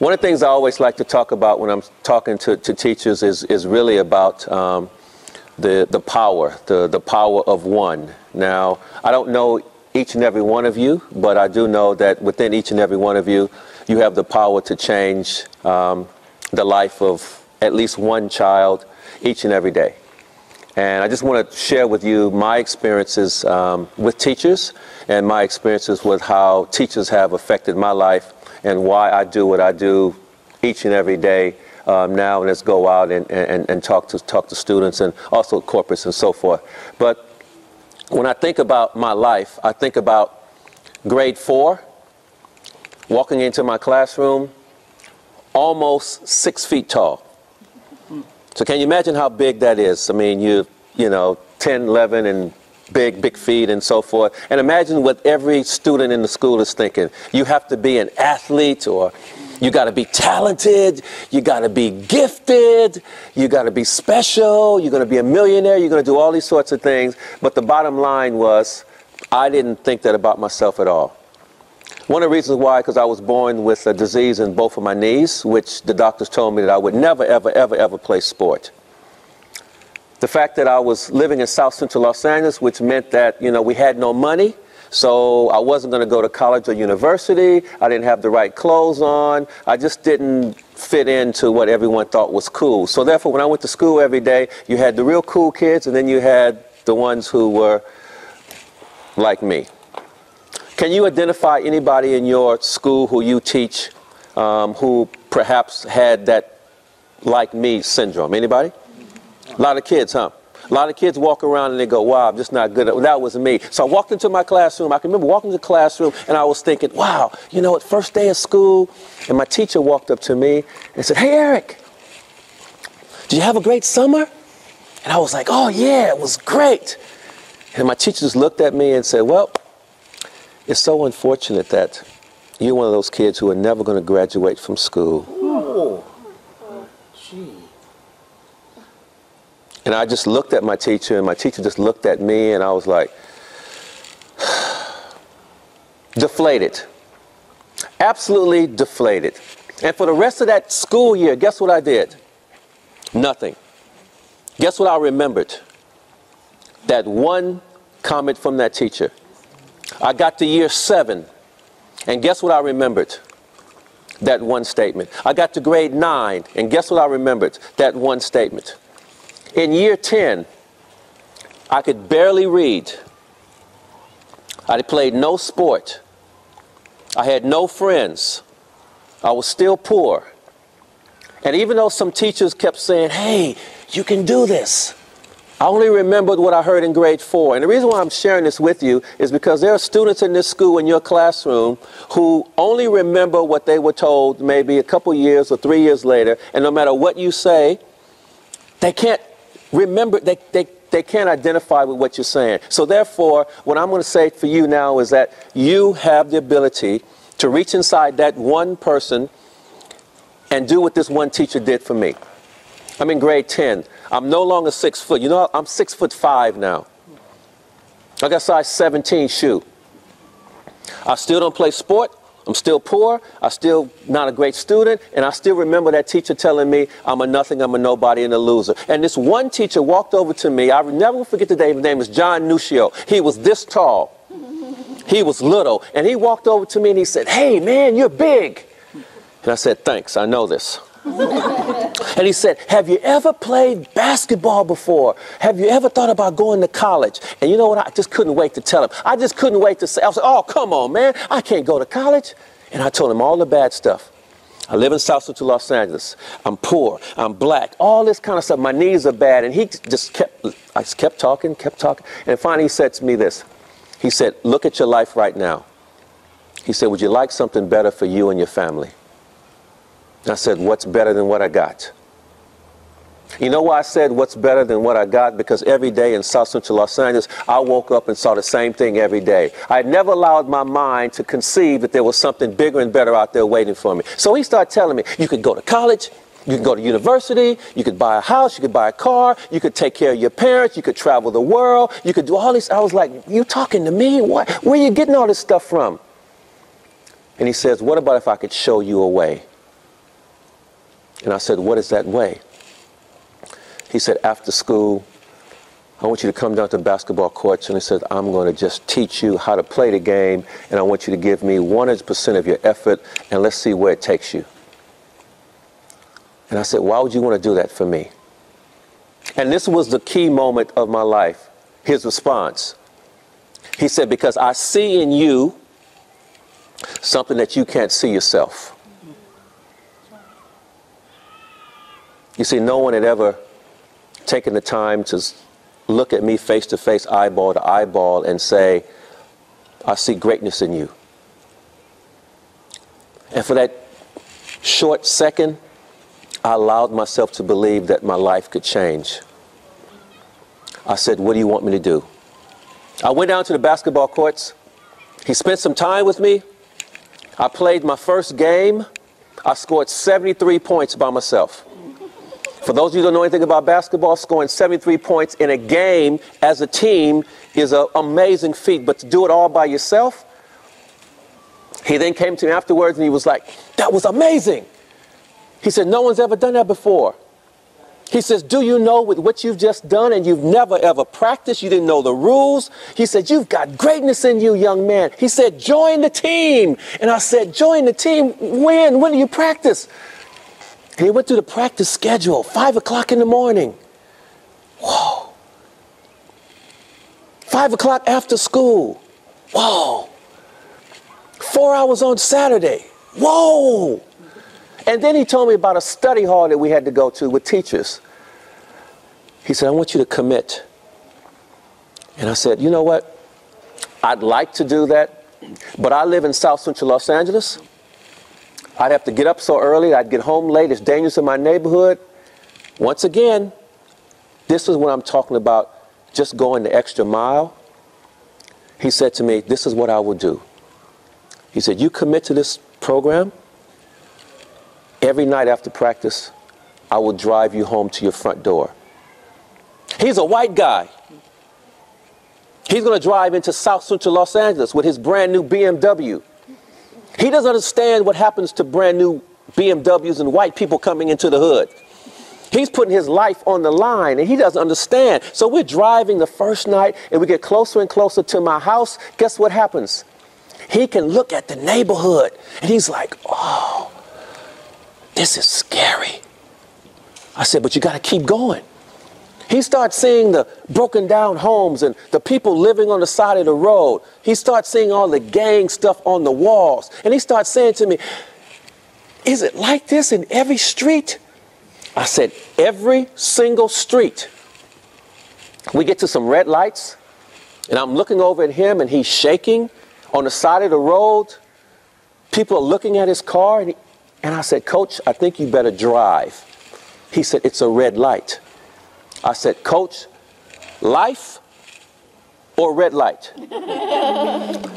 One of the things I always like to talk about when I'm talking to teachers is really about the power of one. Now, I don't know each and every one of you, but I do know that within each and every one of you, you have the power to change the life of at least one child each and every day. And I just want to share with you my experiences with teachers and my experiences with how teachers have affected my life and why I do what I do each and every day now. And let's go out and talk to students and also corporates and so forth. But when I think about my life, I think about grade 4, walking into my classroom, almost 6 feet tall. So can you imagine how big that is? I mean, you know, 10, 11, and big feet and so forth. And imagine what every student in the school is thinking. You have to be an athlete, or you got to be talented, you got to be gifted, you got to be special, you're going to be a millionaire, you're going to do all these sorts of things. But the bottom line was, I didn't think that about myself at all. One of the reasons why, because I was born with a disease in both of my knees, which the doctors told me that I would never, ever play sport. The fact that I was living in South Central Los Angeles, which meant that, you know, we had no money, so I wasn't going to go to college or university. I didn't have the right clothes on. I just didn't fit into what everyone thought was cool. So therefore, when I went to school every day, you had the real cool kids, and then you had the ones who were like me. Can you identify anybody in your school who you teach who perhaps had that like me syndrome? Anybody? A lot of kids, huh? A lot of kids walk around and they go, wow, I'm just not good at that. Was me. So I walked into my classroom. I can remember walking into the classroom and I was thinking, wow, you know what, first day of school, and my teacher walked up to me and said, hey, Eric, did you have a great summer? And I was like, oh, yeah, it was great. And my teacher just looked at me and said, well, it's so unfortunate that you're one of those kids who are never going to graduate from school. Oh, gee. And I just looked at my teacher, and my teacher just looked at me, and I was like, deflated. Absolutely deflated. And for the rest of that school year, guess what I did? Nothing. Guess what I remembered? That one comment from that teacher. I got to year 7, and guess what I remembered? That one statement. I got to grade 9, and guess what I remembered? That one statement. In year 10, I could barely read. I had played no sport. I had no friends. I was still poor. And even though some teachers kept saying, hey, you can do this, I only remembered what I heard in grade 4. And the reason why I'm sharing this with you is because there are students in this school, in your classroom, who only remember what they were told maybe a couple years or 3 years later. And no matter what you say, they can't remember, they can't identify with what you're saying. So therefore, what I'm going to say for you now is that you have the ability to reach inside that one person and do what this one teacher did for me. I'm in grade 10. I'm no longer 6 foot. You know, I'm 6'5" now. I got size 17 shoe. I still don't play sport. I'm still poor. I'm still not a great student. And I still remember that teacher telling me I'm a nothing, I'm a nobody, and a loser. And this one teacher walked over to me. I will never forget the day. His name is John Nuccio. He was this tall. He was little. And he walked over to me and he said, hey, man, you're big. And I said, thanks, I know this. And he said, have you ever played basketball before? Have you ever thought about going to college? And you know what? I just couldn't wait to tell him. I just couldn't wait to say, I was like, oh, come on, man. I can't go to college. And I told him all the bad stuff. I live in South Central Los Angeles. I'm poor. I'm black. All this kind of stuff. My knees are bad. And he just kept talking. And finally he said to me this. He said, look at your life right now. He said, would you like something better for you and your family? I said, what's better than what I got? You know why I said what's better than what I got? Because every day in South Central Los Angeles, I woke up and saw the same thing every day. I had never allowed my mind to conceive that there was something bigger and better out there waiting for me. So he started telling me, you could go to college, you could go to university, you could buy a house, you could buy a car, you could take care of your parents, you could travel the world, you could do all this. I was like, you talking to me? What? Where are you getting all this stuff from? And he says, what about if I could show you a way? And I said, what is that way? He said, after school, I want you to come down to the basketball courts. And he said, I'm going to just teach you how to play the game. And I want you to give me 100% of your effort. And let's see where it takes you. And I said, why would you want to do that for me? And this was the key moment of my life. His response. He said, because I see in you something that you can't see yourself. You see, no one had ever taken the time to look at me face to face, eyeball to eyeball, and say, I see greatness in you. And for that short second, I allowed myself to believe that my life could change. I said, what do you want me to do? I went down to the basketball courts. He spent some time with me. I played my first game. I scored 73 points by myself. For those of you who don't know anything about basketball, scoring 73 points in a game as a team is an amazing feat. But to do it all by yourself, he then came to me afterwards and he was like, that was amazing. He said, no one's ever done that before. He says, do you know with what you've just done and you've never ever practiced, you didn't know the rules? He said, you've got greatness in you, young man. He said, join the team. And I said, join the team? When? When do you practice? And he went through the practice schedule, 5 o'clock in the morning. Whoa. 5 o'clock after school. Whoa. 4 hours on Saturday. Whoa. And then he told me about a study hall that we had to go to with teachers. He said, I want you to commit. And I said, you know what? I'd like to do that, but I live in South Central Los Angeles. I'd have to get up so early. I'd get home late. It's dangerous in my neighborhood. Once again, this is what I'm talking about, just going the extra mile. He said to me, this is what I will do. He said, you commit to this program. Every night after practice, I will drive you home to your front door. He's a white guy. He's going to drive into South Central Los Angeles with his brand new BMW. He doesn't understand what happens to brand new BMWs and white people coming into the hood. He's putting his life on the line and he doesn't understand. So we're driving the first night and we get closer and closer to my house. Guess what happens? He can look at the neighborhood and he's like, oh, this is scary. I said, but you got to keep going. He starts seeing the broken down homes and the people living on the side of the road. He starts seeing all the gang stuff on the walls. And he starts saying to me, is it like this in every street? I said, every single street. We get to some red lights and I'm looking over at him and he's shaking on the side of the road. People are looking at his car and I said, Coach, I think you better drive. He said, it's a red light. I said, Coach, life or red light?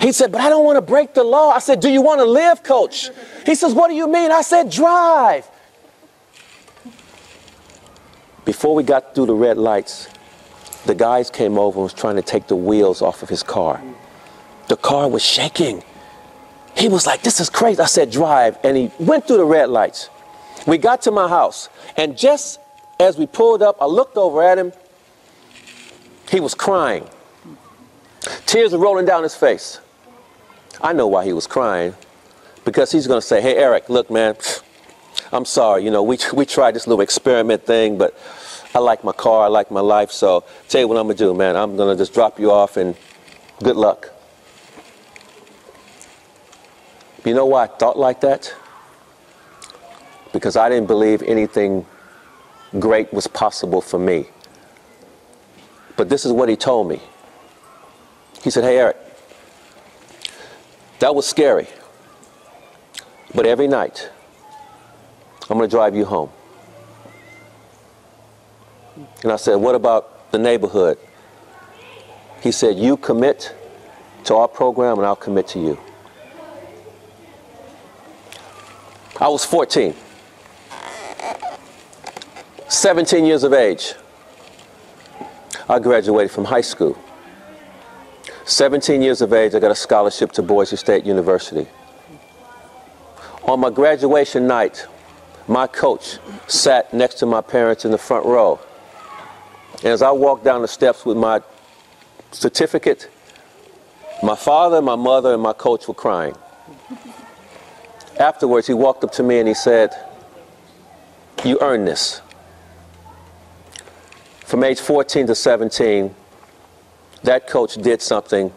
He said, but I don't want to break the law. I said, do you want to live, Coach? He says, what do you mean? I said, drive. Before we got through the red lights, the guys came over and was trying to take the wheels off of his car. The car was shaking. He was like, this is crazy. I said, drive. And he went through the red lights. We got to my house. And just as we pulled up, I looked over at him. He was crying. Tears were rolling down his face. I know why he was crying. Because he's going to say, hey, Eric, look, man, I'm sorry. You know, we tried this little experiment thing, but I like my car. I like my life. So tell you what I'm going to do, man. I'm going to just drop you off and good luck. You know why I thought like that? Because I didn't believe anything great was possible for me. But this is what he told me. He said, hey, Eric, that was scary. But every night, I'm going to drive you home. And I said, what about the neighborhood? He said, you commit to our program and I'll commit to you. I was 14. 17 years of age. I graduated from high school. 17 years of age, I got a scholarship to Boise State University. On my graduation night, my coach sat next to my parents in the front row. And as I walked down the steps with my certificate, my father, my mother, and my coach were crying. Afterwards, he walked up to me and he said, "You earned this." From age 14 to 17, that coach did something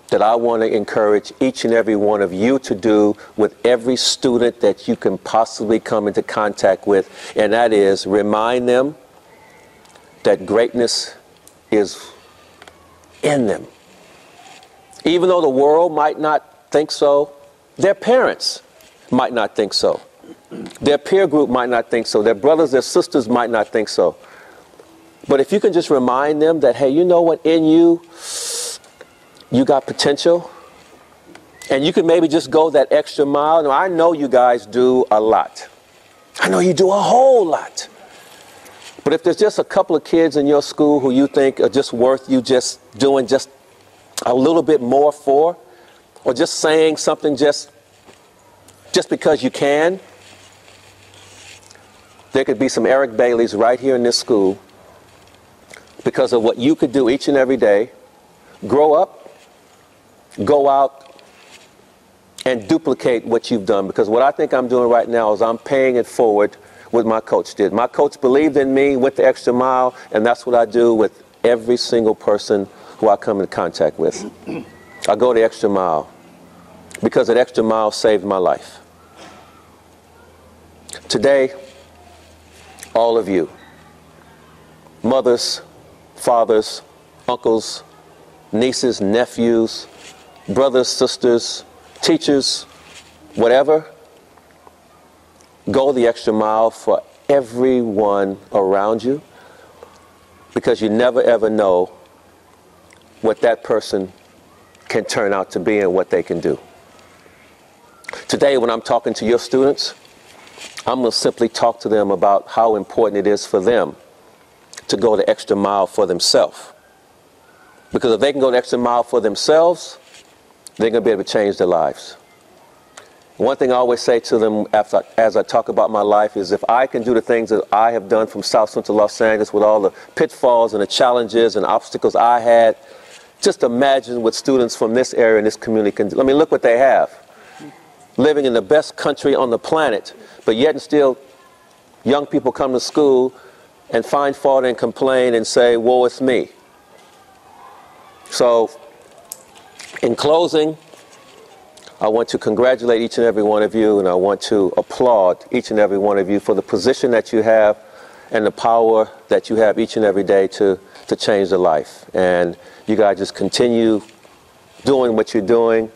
that I want to encourage each and every one of you to do with every student that you can possibly come into contact with, and that is remind them that greatness is in them. Even though the world might not think so, their parents might not think so. Their peer group might not think so. Their brothers, their sisters might not think so. But if you can just remind them that, hey, you know what, in you, you got potential, and you can maybe just go that extra mile. Now, I know you guys do a lot. I know you do a whole lot. But if there's just a couple of kids in your school who you think are just worth you just doing just a little bit more for, or just saying something just because you can, there could be some Eric Baileys right here in this school because of what you could do each and every day. Grow up, go out, and duplicate what you've done, because what I think I'm doing right now is I'm paying it forward what my coach did. My coach believed in me, went the extra mile, and that's what I do with every single person who I come in contact with. I go the extra mile because that extra mile saved my life. Today, all of you, mothers, fathers, uncles, nieces, nephews, brothers, sisters, teachers, whatever, go the extra mile for everyone around you, because you never ever know what that person can turn out to be and what they can do. Today, when I'm talking to your students, I'm going to simply talk to them about how important it is for them to go the extra mile for themselves. Because if they can go the extra mile for themselves, they're going to be able to change their lives. One thing I always say to them as I talk about my life is, if I can do the things that I have done from South Central Los Angeles with all the pitfalls and the challenges and obstacles I had, just imagine what students from this area and this community can do. I mean, look what they have. Living in the best country on the planet, but yet and still young people come to school and find fault and complain and say, woe is me. So, in closing, I want to congratulate each and every one of you, and I want to applaud each and every one of you for the position that you have and the power that you have each and every day to change the life. And you guys just continue doing what you're doing,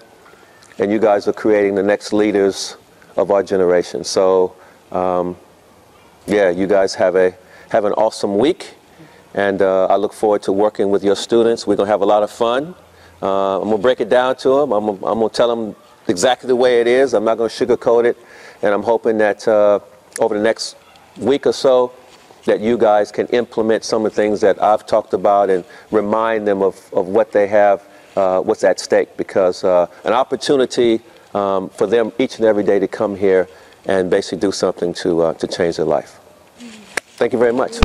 and you guys are creating the next leaders of our generation. So, yeah, you guys have an awesome week, and I look forward to working with your students. We're going to have a lot of fun. I'm going to break it down to them. I'm going to tell them exactly the way it is. I'm not going to sugarcoat it, and I'm hoping that over the next week or so that you guys can implement some of the things that I've talked about and remind them of what they have, what's at stake, because an opportunity for them each and every day to come here and basically do something to change their life. Thank you very much.